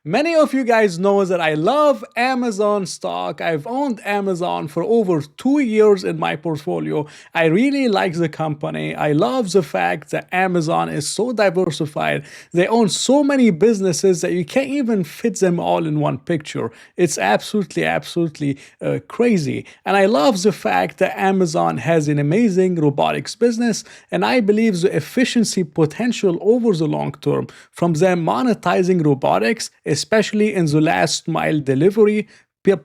Many of you guys know that I love Amazon stock. I've owned Amazon for over 2 years in my portfolio. I really like the company. I love the fact that Amazon is so diversified. They own so many businesses that you can't even fit them all in one picture. It's absolutely crazy. And I love the fact that Amazon has an amazing robotics business, and I believe the efficiency potential over the long term from them monetizing robotics, especially in the last mile delivery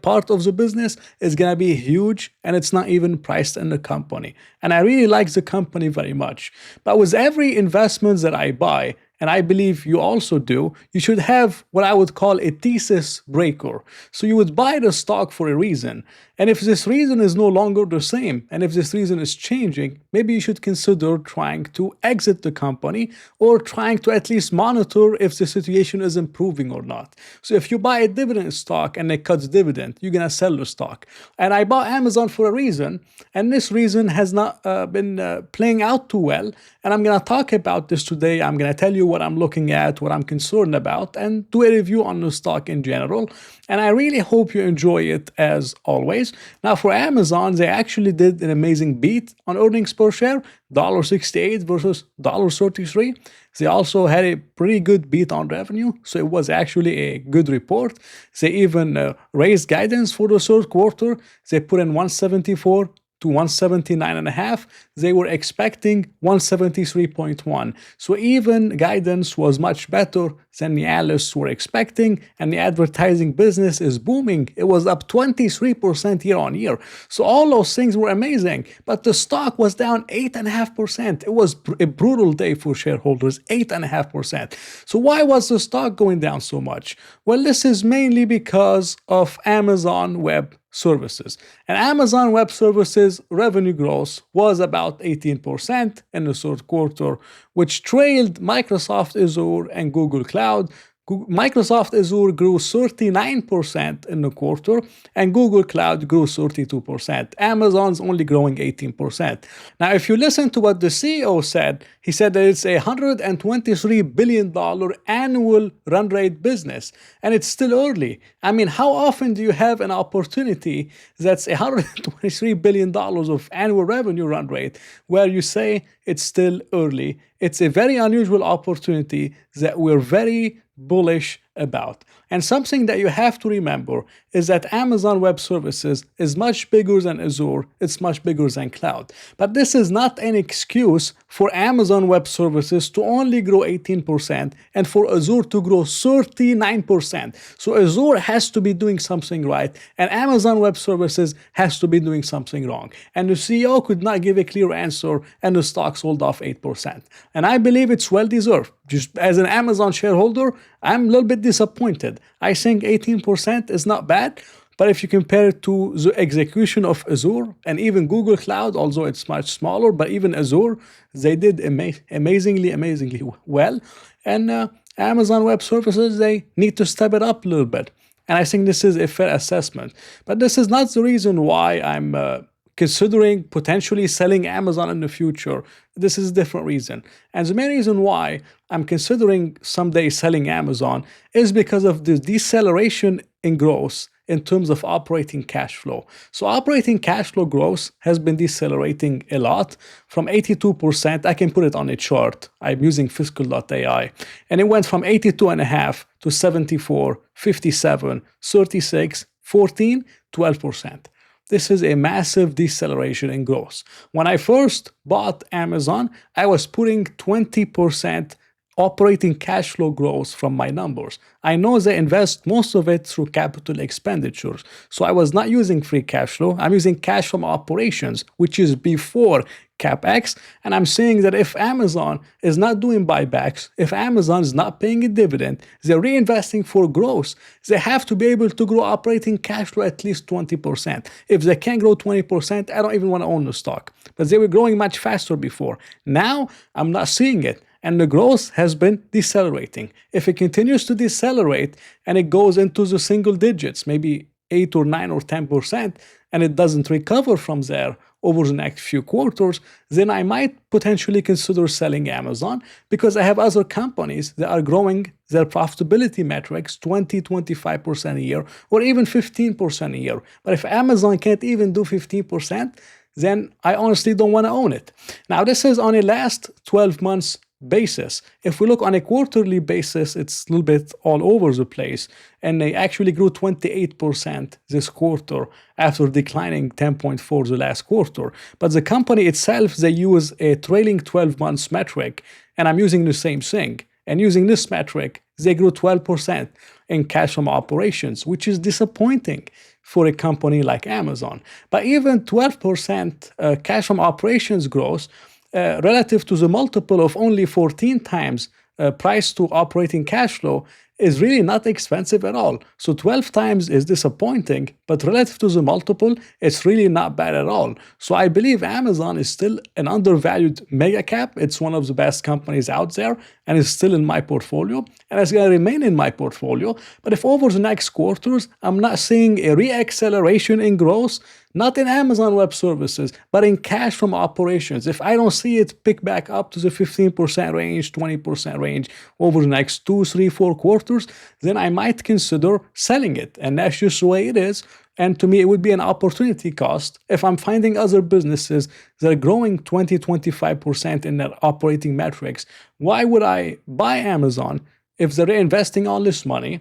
part of the business, is going to be huge, and it's not even priced in the company. And I really like the company very much. But with every investment that I buy, and I believe you also do, you should have what I would call a thesis breaker. So you would buy the stock for a reason. And if this reason is no longer the same, and if this reason is changing, maybe you should consider trying to exit the company or trying to at least monitor if the situation is improving or not. So if you buy a dividend stock and it cuts dividend, you're going to sell the stock. And I bought Amazon for a reason, and this reason has not been playing out too well. And I'm going to talk about this today. I'm going to tell you what I'm looking at, what I'm concerned about, and do a review on the stock in general. And I really hope you enjoy it as always. Now, for Amazon, they actually did an amazing beat on earnings per share, $1.68 versus $1.33. They also had a pretty good beat on revenue, so it was actually a good report. They even raised guidance for the third quarter. They put in 174 to 179.5. They were expecting 173.1. So even guidance was much better than the analysts were expecting, and the advertising business is booming. It was up 23% year on year. So all those things were amazing, but the stock was down 8.5%. It was a brutal day for shareholders, 8.5%. So why was the stock going down so much? Well, this is mainly because of Amazon Web Services. And Amazon Web Services revenue growth was about 18% in the third quarter, which trailed Microsoft Azure and Google Cloud. Microsoft Azure grew 39% in the quarter, and Google Cloud grew 32%. Amazon's only growing 18%. Now, if you listen to what the CEO said, he said that it's a $123 billion annual run rate business, and it's still early. I mean, how often do you have an opportunity that's $123 billion of annual revenue run rate where you say it's still early? It's a very unusual opportunity that we're very bullish about. And something that you have to remember is that Amazon Web Services is much bigger than Azure. It's much bigger than cloud. But this is not an excuse for Amazon Web Services to only grow 18% and for Azure to grow 39%. So Azure has to be doing something right, and Amazon Web Services has to be doing something wrong. And the CEO could not give a clear answer, and the stock sold off 8%. And I believe it's well deserved. Just as an Amazon shareholder, I'm a little bit disappointed. I think 18% is not bad, but if you compare it to the execution of Azure and even Google Cloud, although it's much smaller, but even Azure, they did amazingly well. And Amazon Web Services, they need to step it up a little bit. And I think this is a fair assessment. But this is not the reason why I'm considering potentially selling Amazon in the future. This is a different reason. And the main reason why I'm considering someday selling Amazon is because of the deceleration in growth in terms of operating cash flow. So operating cash flow growth has been decelerating a lot from 82%. I can put it on a chart. I'm using fiscal.ai. And it went from 82.5 to 74, 57, 36, 14, 12%. This is a massive deceleration in growth. When I first bought Amazon, I was putting 20% operating cash flow growth from my numbers. I know they invest most of it through capital expenditures. So I was not using free cash flow. I'm using cash from operations, which is before CapEx. And I'm saying that if Amazon is not doing buybacks, if Amazon is not paying a dividend, they're reinvesting for growth, they have to be able to grow operating cash flow at least 20%. If they can't grow 20%, I don't even want to own the stock. But they were growing much faster before. Now, I'm not seeing it. And the growth has been decelerating. If it continues to decelerate and it goes into the single digits, maybe 8 or 9 or 10%, and it doesn't recover from there, over the next few quarters, then I might potentially consider selling Amazon because I have other companies that are growing their profitability metrics 20-25% a year or even 15% a year. But if Amazon can't even do 15%, then I honestly don't want to own it. Now, this is on a last 12 months basis. If we look on a quarterly basis, it's a little bit all over the place, and they actually grew 28% this quarter after declining 10.4% the last quarter. But the company itself, they use a trailing 12 months metric, and I'm using the same thing. And using this metric, they grew 12% in cash from operations, which is disappointing for a company like Amazon. But even 12% cash from operations growth relative to the multiple of only 14 times price to operating cash flow is really not expensive at all. So 12 times is disappointing, but relative to the multiple, it's really not bad at all. So I believe Amazon is still an undervalued mega cap. It's one of the best companies out there and is still in my portfolio and it's going to remain in my portfolio. But if over the next quarters, I'm not seeing a re-acceleration in growth, not in Amazon Web Services, but in cash from operations. If I don't see it pick back up to the 15% range, 20% range over the next 2, 3, 4 quarters, then I might consider selling it. And that's just the way it is. And to me, it would be an opportunity cost if I'm finding other businesses that are growing 20-25% in their operating metrics. Why would I buy Amazon if they're investing all this money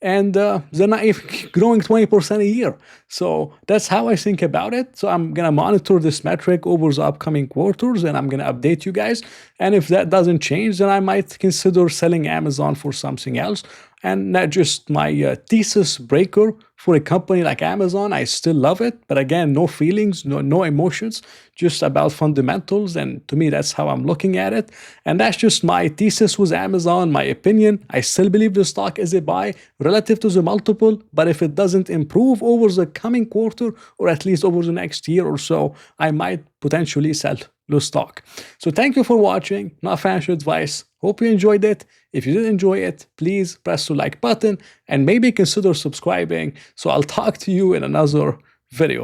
and they're not even growing 20% a year? So that's how I think about it. So I'm going to monitor this metric over the upcoming quarters and I'm going to update you guys. And if that doesn't change, then I might consider selling Amazon for something else. And not just my thesis breaker for a company like Amazon. I still love it. But again, no feelings, no emotions, just about fundamentals. And to me, that's how I'm looking at it. And that's just my thesis with Amazon, my opinion. I still believe the stock is a buy relative to the multiple. But if it doesn't improve over the coming quarter, or at least over the next year or so, I might potentially sell the stock. So thank you for watching. Not financial advice. Hope you enjoyed it. If you did enjoy it, please press the like button and maybe consider subscribing. So I'll talk to you in another video.